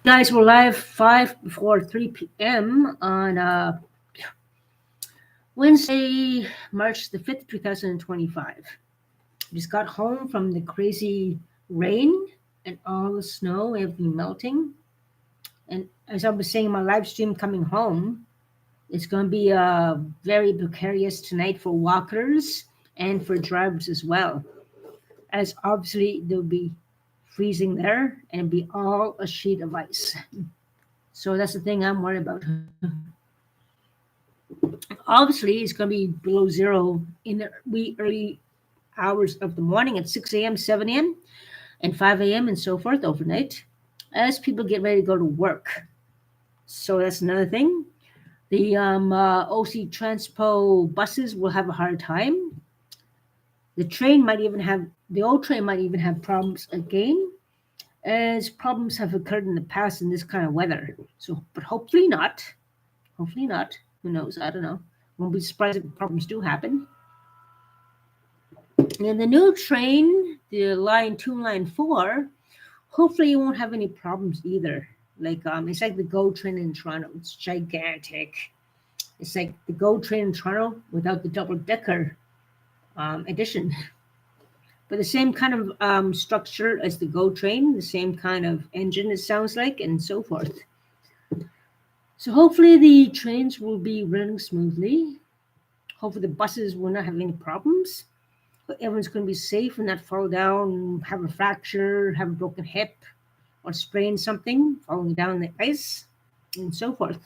Guys, we're live 5 before 3 p.m. on Wednesday, March the 5th, 2025. Just got home from the crazy rain and all the snow have been melting. And as I was saying in my live stream coming home, it's going to be very precarious tonight for walkers and for drivers as well, as obviously there'll be freezing there and be all a sheet of ice. So that's the thing I'm worried about. Obviously, it's going to be below zero in the wee early hours of the morning at 6 a.m., 7 a.m., and 5 a.m., and so forth overnight as people get ready to go to work. So that's another thing. The OC Transpo buses will have a hard time. The old train might even have problems again, as problems have occurred in the past in this kind of weather. So, but hopefully not. Hopefully not. Who knows? I don't know. Won't be surprised if problems do happen. And the new train, the line 2, line 4, hopefully you won't have any problems either. It's like the GO train in Toronto. It's gigantic. It's like the GO train in Toronto without the double decker edition. But the same kind of structure as the GO train, the same kind of engine it sounds like, and so forth. So hopefully the trains will be running smoothly. Hopefully the buses will not have any problems. Everyone's going to be safe and not fall down, have a fracture, have a broken hip, or sprain something, falling down the ice, and so forth.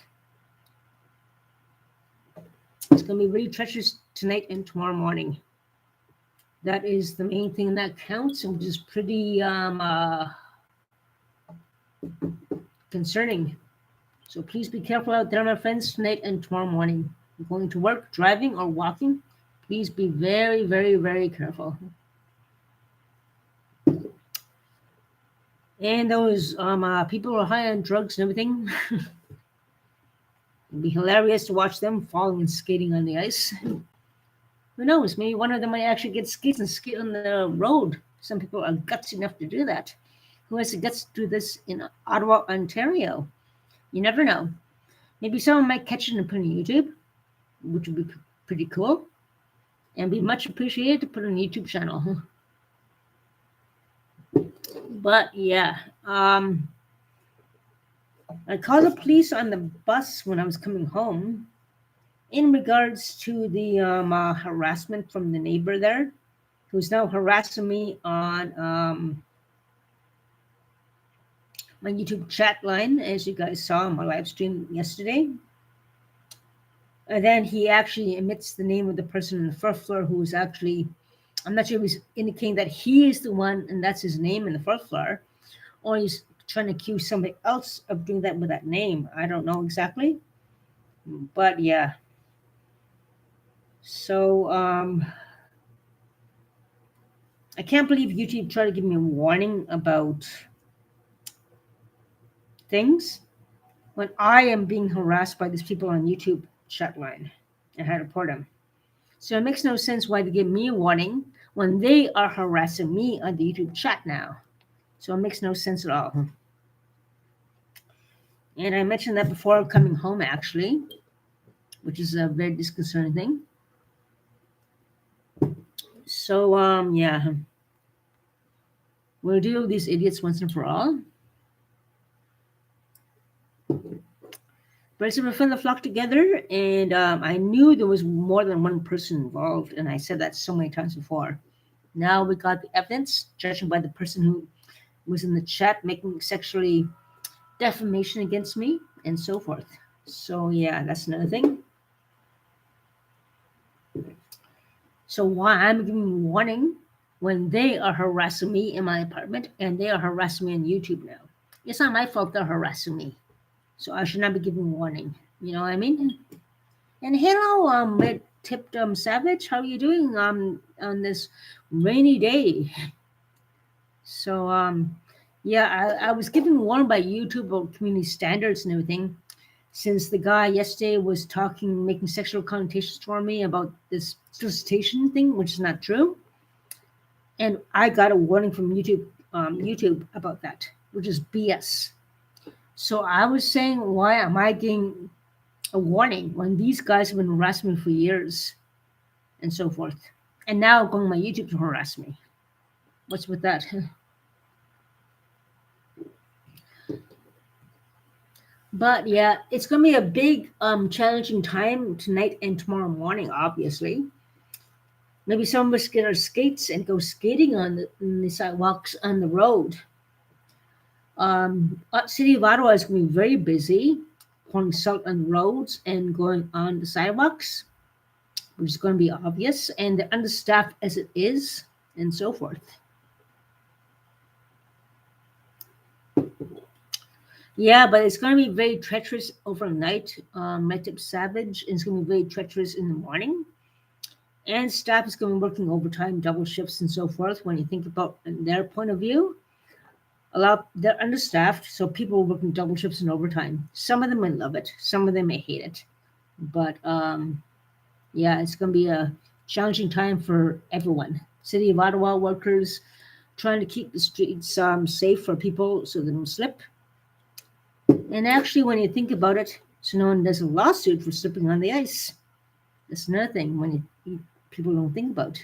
It's going to be really treacherous tonight and tomorrow morning. That is the main thing that counts, which is pretty concerning. So please be careful out there, my friends, tonight and tomorrow morning. Going to work, driving, or walking, please be very, very, very careful. And those people who are high on drugs and everything, it'd be hilarious to watch them falling and skating on the ice. Who knows? Maybe one of them might actually get skates and skate on the road. Some people are gutsy enough to do that. Who has the guts to do this in Ottawa, Ontario? You never know. Maybe someone might catch it and put it on YouTube, which would be pretty cool, and be much appreciated to put on a YouTube channel. But yeah, I called the police on the bus when I was coming home in regards to the harassment from the neighbor there, who's now harassing me on my YouTube chat line, as you guys saw on my live stream yesterday. And then he actually emits the name of the person on the first floor who is actually, I'm not sure if he's indicating that he is the one and that's his name in the first floor, or he's trying to accuse somebody else of doing that with that name. I don't know exactly. But yeah. So I can't believe YouTube tried to give me a warning about things when I am being harassed by these people on YouTube chat line and how to report them. So it makes no sense why they give me a warning when they are harassing me on the YouTube chat now. So it makes no sense at all. And I mentioned that before coming home, actually, which is a very disconcerting thing. So, yeah, we'll deal with these idiots once and for all. Birds of a feather flock together, and I knew there was more than one person involved, and I said that so many times before. Now we got the evidence, judging by the person who was in the chat making sexually defamation against me, and so forth. So yeah, that's another thing. So why I'm giving warning when they are harassing me in my apartment and they are harassing me on YouTube now. It's not my fault they're harassing me. So I should not be giving warning. You know what I mean? And hello, Red Tipped Savage. How are you doing on this rainy day? So yeah, I was given warning by YouTube about community standards and everything, since the guy yesterday was talking, making sexual connotations for me about this solicitation thing, which is not true. And I got a warning from YouTube about that, which is BS. So I was saying, why am I getting a warning when these guys have been harassing me for years and so forth? And now going on my YouTube to harass me. What's with that? But yeah, it's gonna be a big challenging time tonight and tomorrow morning, obviously. Maybe some of us get our skates and go skating on the sidewalks on the road. City of Ottawa is going to be very busy pouring salt on roads and going on the sidewalks, which is going to be obvious, and they're understaffed as it is, and so forth. Yeah, but it's going to be very treacherous overnight. Metip Savage is going to be very treacherous in the morning. And staff is going to be working overtime, double shifts, and so forth. When you think about their point of view, they're understaffed, so people are working double shifts and overtime. Some of them may love it, some of them may hate it, but yeah, it's going to be a challenging time for everyone. City of Ottawa workers trying to keep the streets safe for people so they don't slip. And actually, when you think about it, so no one does a lawsuit for slipping on the ice. That's another thing people don't think about.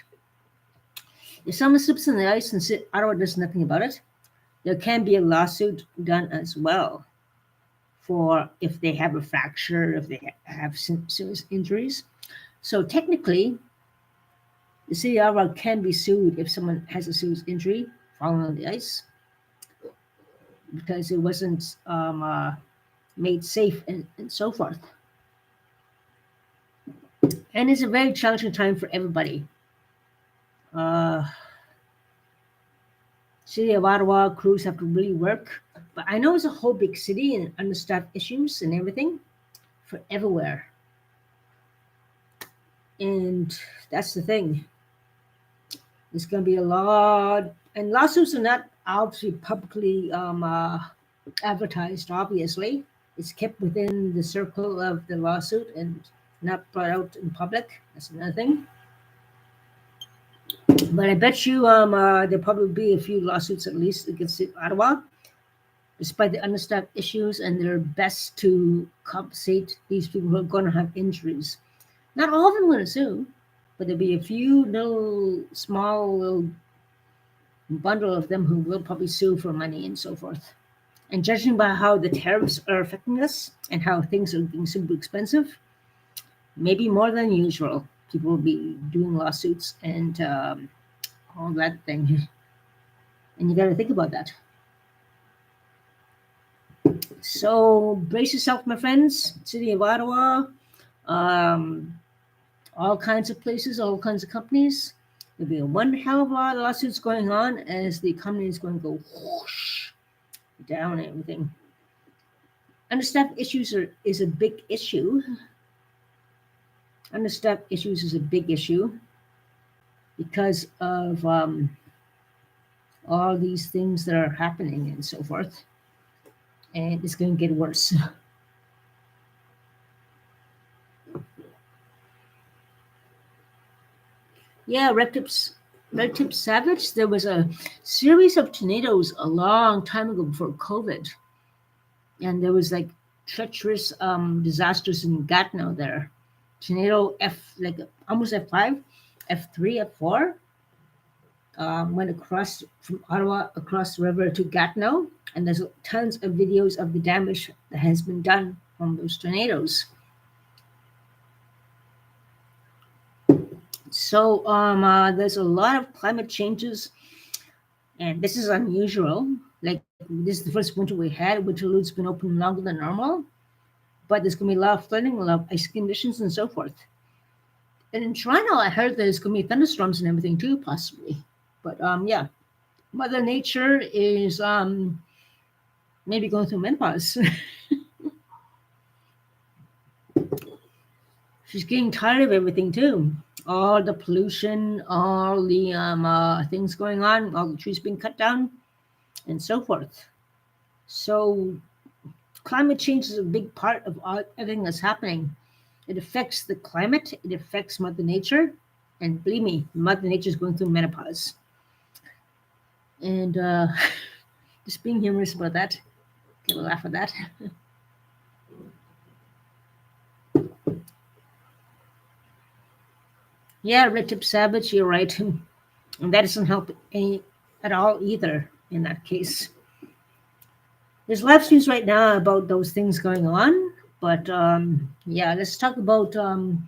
If someone slips on the ice and Ottawa does nothing about it, there can be a lawsuit done as well for if they have a fracture, if they have serious injuries. So technically, the city of Ottawa can be sued if someone has a serious injury falling on the ice because it wasn't made safe and so forth. And it's a very challenging time for everybody. City of Ottawa crews have to really work. But I know it's a whole big city and understaffed issues and everything for everywhere. And that's the thing. There's going to be a lot, and lawsuits are not obviously publicly advertised, obviously. It's kept within the circle of the lawsuit and not brought out in public. That's another thing. But I bet you there'll probably be a few lawsuits at least against Ottawa, despite the understaffed issues and their best to compensate these people who are going to have injuries. Not all of them are going to sue, but there'll be a few small little bundle of them who will probably sue for money and so forth. And judging by how the tariffs are affecting us and how things are getting super expensive, maybe more than usual, people will be doing lawsuits and all that thing. And you got to think about that. So brace yourself, my friends. City of Ottawa, all kinds of places, all kinds of companies. There'll be one hell of a lot of lawsuits going on as the economy is going to go whoosh down and everything. Understaffed issues is a big issue. Understaffed issues is a big issue because of all these things that are happening and so forth. And it's going to get worse. Yeah, Red Tip Savage, there was a series of tornadoes a long time ago before COVID. And there was like treacherous disasters in Gatineau there. Tornado like almost F5, F3, F4 went across from Ottawa across the river to Gatineau. And there's tons of videos of the damage that has been done from those tornadoes. So there's a lot of climate changes, and this is unusual. Like this is the first winter we had. Winterlude's been open longer than normal, but there's going to be a lot of flooding, a lot of ice conditions, and so forth. And in Toronto, I heard there's going to be thunderstorms and everything too, possibly. But yeah, Mother Nature is maybe going through menopause. She's getting tired of everything too. All the pollution, all the things going on, all the trees being cut down, and so forth. So climate change is a big part of everything that's happening. It affects the climate, it affects Mother Nature, and believe me, Mother Nature is going through menopause. And just being humorous about that. Get a laugh at that. Yeah, Red Tip Savage, you're right. And that doesn't help any at all either in that case. There's live streams right now about those things going on, but yeah, let's talk about the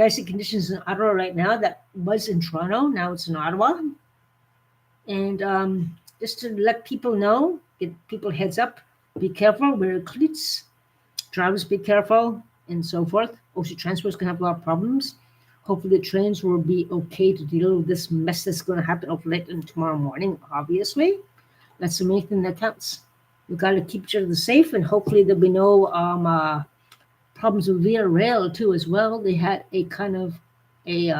icy conditions in Ottawa right now. That was in Toronto, now it's in Ottawa. And just to let people know, get people heads up, be careful, wear cleats, drivers be careful, and so forth. OC Transport's going to have a lot of problems. Hopefully the trains will be okay to deal with this mess that's going to happen overnight and tomorrow morning, obviously. That's the main thing that counts. We've got to keep each other safe, and hopefully there'll be no problems with Via Rail too as well. They had a kind of a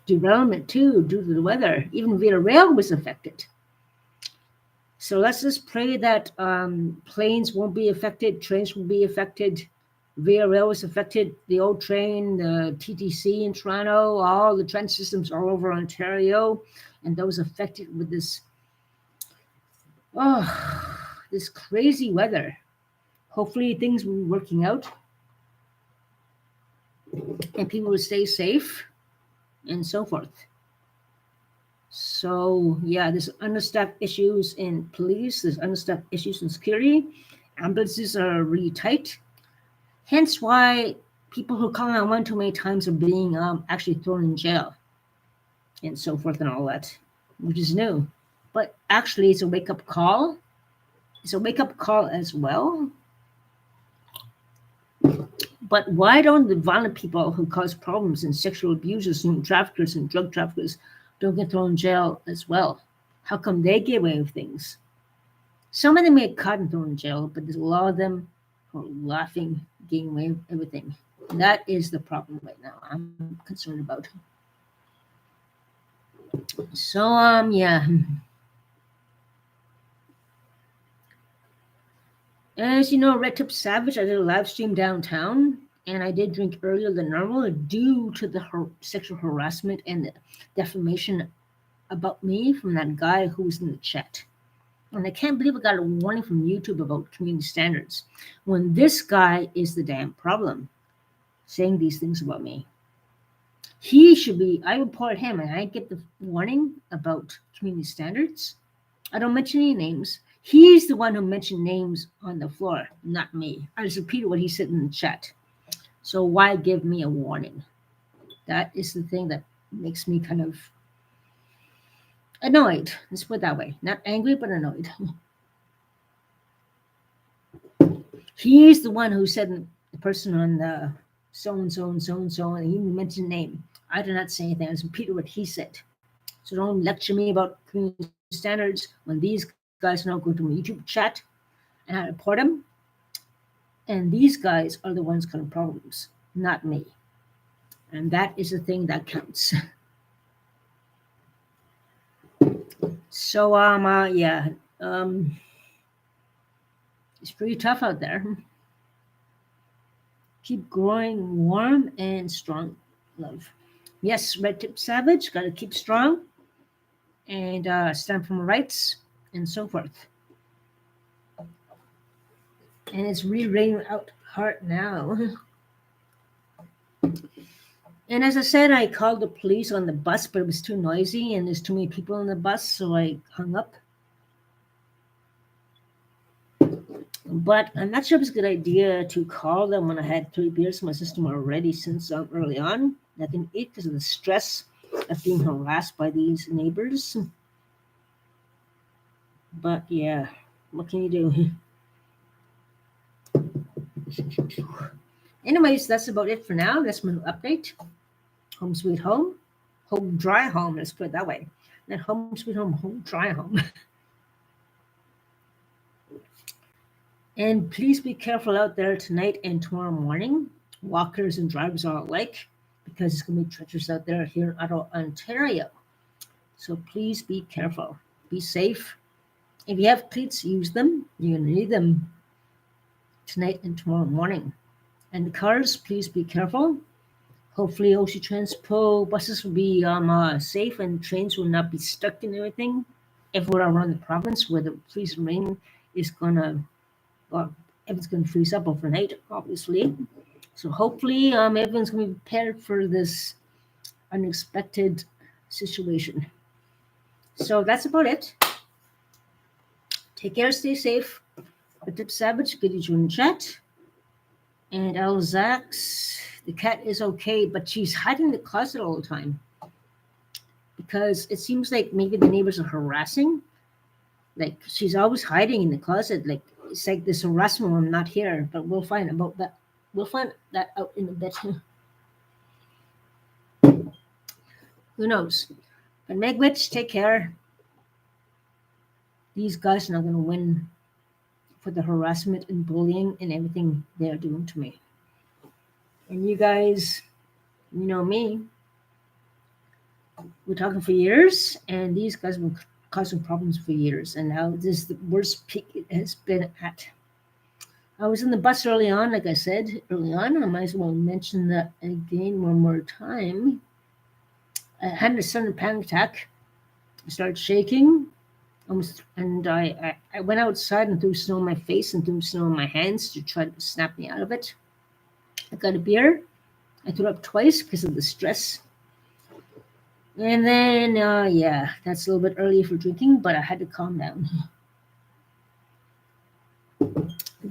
derailment too due to the weather. Even Via Rail was affected. So let's just pray that planes won't be affected, trains won't be affected. Via Rail was affected, the old train, the TTC in Toronto, all the train systems all over Ontario, and those affected with this, this crazy weather. Hopefully things will be working out and people will stay safe and so forth. So yeah, there's understaffed issues in police, there's understaffed issues in security. Ambulances are really tight. Hence why people who call 911 too many times are being actually thrown in jail and so forth and all that, which is new. But actually, it's a wake-up call. It's a wake-up call as well. But why don't the violent people who cause problems and sexual abusers and traffickers and drug traffickers don't get thrown in jail as well? How come they get away with things? Some of them get caught and thrown in jail, but there's a lot of them who are laughing, getting away with everything. That is the problem right now. I'm concerned about. So yeah. As you know, Red Tip Savage, I did a live stream downtown, and I did drink earlier than normal due to the sexual harassment and the defamation about me from that guy who was in the chat. And I can't believe I got a warning from YouTube about community standards when this guy is the damn problem, saying these things about me. He should be, I report him and I get the warning about community standards. I don't mention any names. He's the one who mentioned names on the floor, not me. I just repeated what he said in the chat. So why give me a warning? That is the thing that makes me kind of annoyed. Let's put it that way. Not angry, but annoyed. He's the one who said the person on the so-and-so and so-and-so, and he mentioned name. I did not say anything. I just repeated what he said. So don't lecture me about community standards when these guys now go to my YouTube chat and I report them. And these guys are the ones causing problems, not me. And that is the thing that counts. So yeah. It's pretty tough out there. Keep growing warm and strong, love. Yes, Red Tip Savage, gotta keep strong and stand for my rights and so forth. And it's really raining out hard now. And as I said, I called the police on the bus, but it was too noisy and there's too many people on the bus, so I hung up. But I'm not sure if it's a good idea to call them when I had 3 beers in my system already since early on. I didn't eat because of the stress of being harassed by these neighbors. But yeah, what can you do? Anyways, that's about it for now. That's my update. Home sweet home. Home dry home, let's put it that way. Not home sweet home, home dry home. And please be careful out there tonight and tomorrow morning, walkers and drivers all alike, because it's going to be treacherous out there here in Ottawa, Ontario. So please be careful. Be safe. If you have cleats, use them. You're going to need them tonight and tomorrow morning. And the cars, please be careful. Hopefully OC Transpo buses will be safe and trains will not be stuck in everything everywhere around the province where the freezing rain is gonna, well, everything's gonna freeze up overnight, obviously. So hopefully, everyone's gonna be prepared for this unexpected situation. So that's about it. Take care, stay safe. The Tip Savage, good to join the chat. And Elzax, the cat is okay, but she's hiding in the closet all the time because it seems like maybe the neighbors are harassing. Like she's always hiding in the closet. Like it's like this harassment when I'm not here. But we'll find about that. We'll find that out in a bit. Who knows? But Megwitch, take care. These guys are not going to win for the harassment and bullying and everything they're doing to me. And you guys, you know me. We're talking for years, and these guys have been causing problems for years. And now this is the worst peak it has been at. I was in the bus early on, like I said early on. I might as well mention that again one more time. I had a sudden panic attack. I started shaking, and I went outside and threw snow on my face and threw snow on my hands to try to snap me out of it. I got a beer. I threw up twice because of the stress. And then, yeah, that's a little bit early for drinking, but I had to calm down.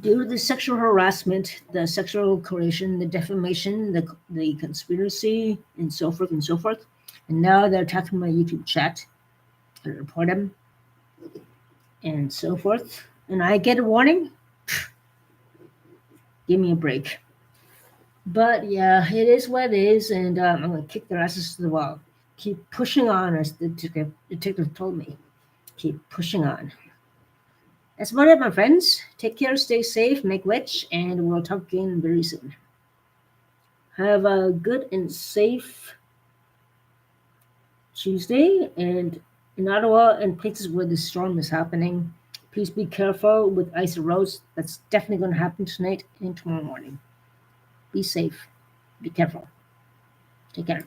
Due to the sexual harassment, the sexual coercion, the defamation, the conspiracy, and so forth and so forth. And now they're attacking my YouTube chat. I report them and so forth. And I get a warning. Give me a break. But yeah, it is what it is, and I'm going to kick their asses to the wall. Keep pushing on, as the detective told me. Keep pushing on. That's about it, my friends. Take care, stay safe, make witch, and we'll talk again very soon. Have a good and safe Tuesday, and in Ottawa and places where the storm is happening, please be careful with icy roads. That's definitely going to happen tonight and tomorrow morning. Be safe. Be careful. Take care.